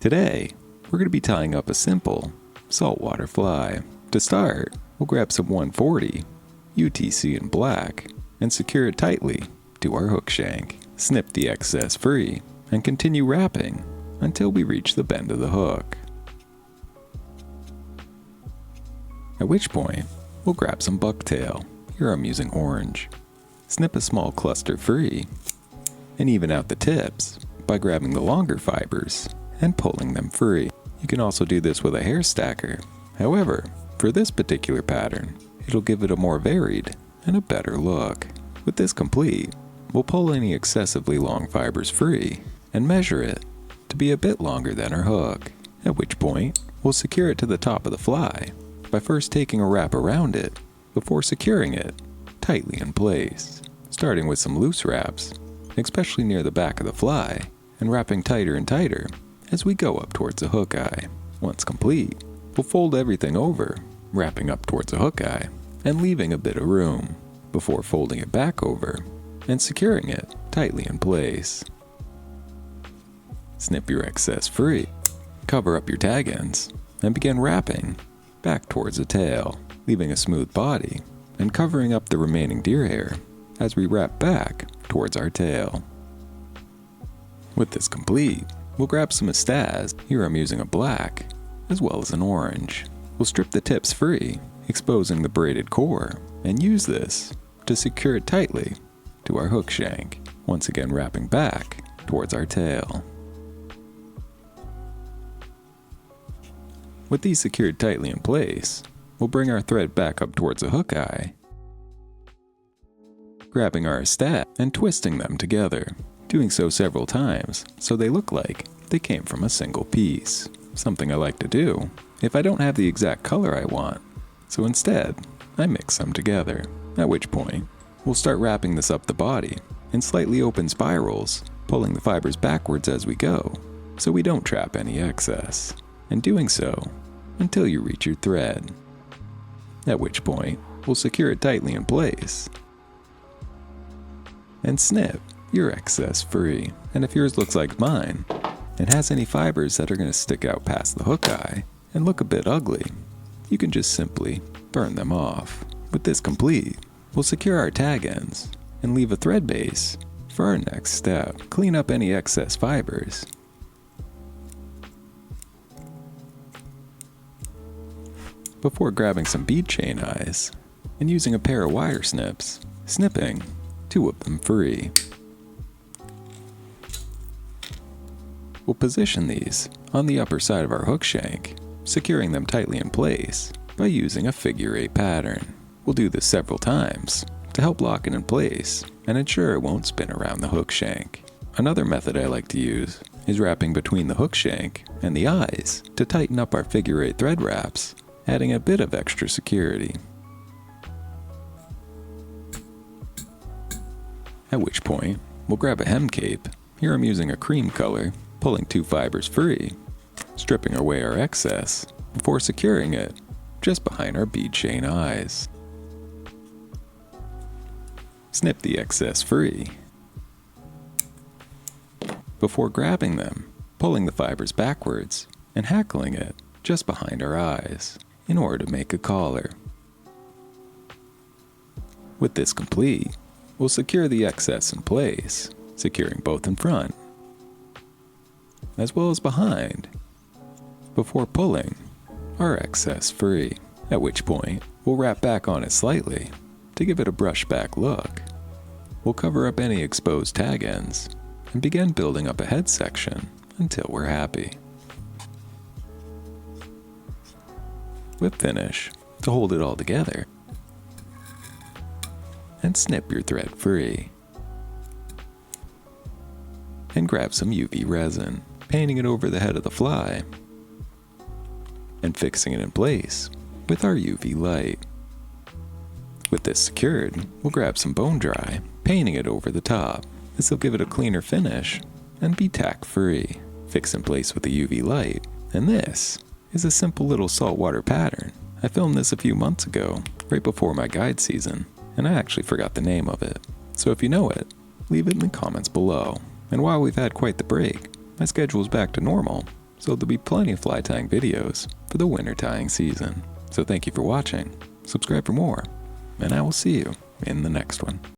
Today, we're going to be tying up a simple saltwater fly. To start, we'll grab some 140 UTC in black and secure it tightly to our hook shank. Snip the excess free and continue wrapping until we reach the bend of the hook. At which point, we'll grab some bucktail. Here I'm using orange. Snip a small cluster free and even out the tips by grabbing the longer fibers and pulling them free. You can also do this with a hair stacker. However, for this particular pattern, it'll give it a more varied and a better look. With this complete, we'll pull any excessively long fibers free and measure it to be a bit longer than our hook. At which point, we'll secure it to the top of the fly by first taking a wrap around it before securing it tightly in place, starting with some loose wraps, especially near the back of the fly, and wrapping tighter and tighter as we go up towards the hook eye. Once complete, we'll fold everything over, wrapping up towards the hook eye and leaving a bit of room before folding it back over and securing it tightly in place. Snip your excess free, cover up your tag ends, and begin wrapping back towards the tail, leaving a smooth body and covering up the remaining deer hair as we wrap back towards our tail. With this complete, we'll grab some estaz. Here I'm using a black as well as an orange. We'll strip the tips free, exposing the braided core, and use this to secure it tightly to our hook shank, once again wrapping back towards our tail. With these secured tightly in place, we'll bring our thread back up towards the hook eye, grabbing our estaz and twisting them together, doing so several times so they look like they came from a single piece. Something I like to do if I don't have the exact color I want, so instead I mix them together. At which point, we'll start wrapping this up the body in slightly open spirals, pulling the fibers backwards as we go so we don't trap any excess, and doing so until you reach your thread. At which point, we'll secure it tightly in place and snip your excess free. And if yours looks like mine and has any fibers that are going to stick out past the hook eye and look a bit ugly, you can just simply burn them off. With this complete, we'll secure our tag ends and leave a thread base for our next step. Clean up any excess fibers before grabbing some bead chain eyes and using a pair of wire snips, snipping 2 of them free. We'll position these on the upper side of our hook shank, securing them tightly in place by using a figure 8 pattern. We'll do this several times to help lock it in place and ensure it won't spin around the hook shank. Another method I like to use is wrapping between the hook shank and the eyes to tighten up our figure 8 thread wraps, adding a bit of extra security. At which point, we'll grab a hem cape. Here I'm using a cream color, pulling 2 fibers free, stripping away our excess before securing it just behind our bead chain eyes. Snip the excess free before grabbing them, pulling the fibers backwards and hackling it just behind our eyes in order to make a collar. With this complete, we'll secure the excess in place, securing both in front as well as behind before pulling our excess free. At which point, we'll wrap back on it slightly to give it a brush back look. We'll cover up any exposed tag ends and begin building up a head section until we're happy. Whip finish to hold it all together and snip your thread free. And grab some UV resin, painting it over the head of the fly and fixing it in place with our UV light. With this secured, we'll grab some bone dry, painting it over the top. This will give it a cleaner finish and be tack free. Fix in place with the UV light, and this is a simple little saltwater pattern. I filmed this a few months ago, right before my guide season, and I actually forgot the name of it. So if you know it, leave it in the comments below. And while we've had quite the break, my schedule is back to normal, so there'll be plenty of fly tying videos for the winter tying season. So thank you for watching, subscribe for more, and I will see you in the next one.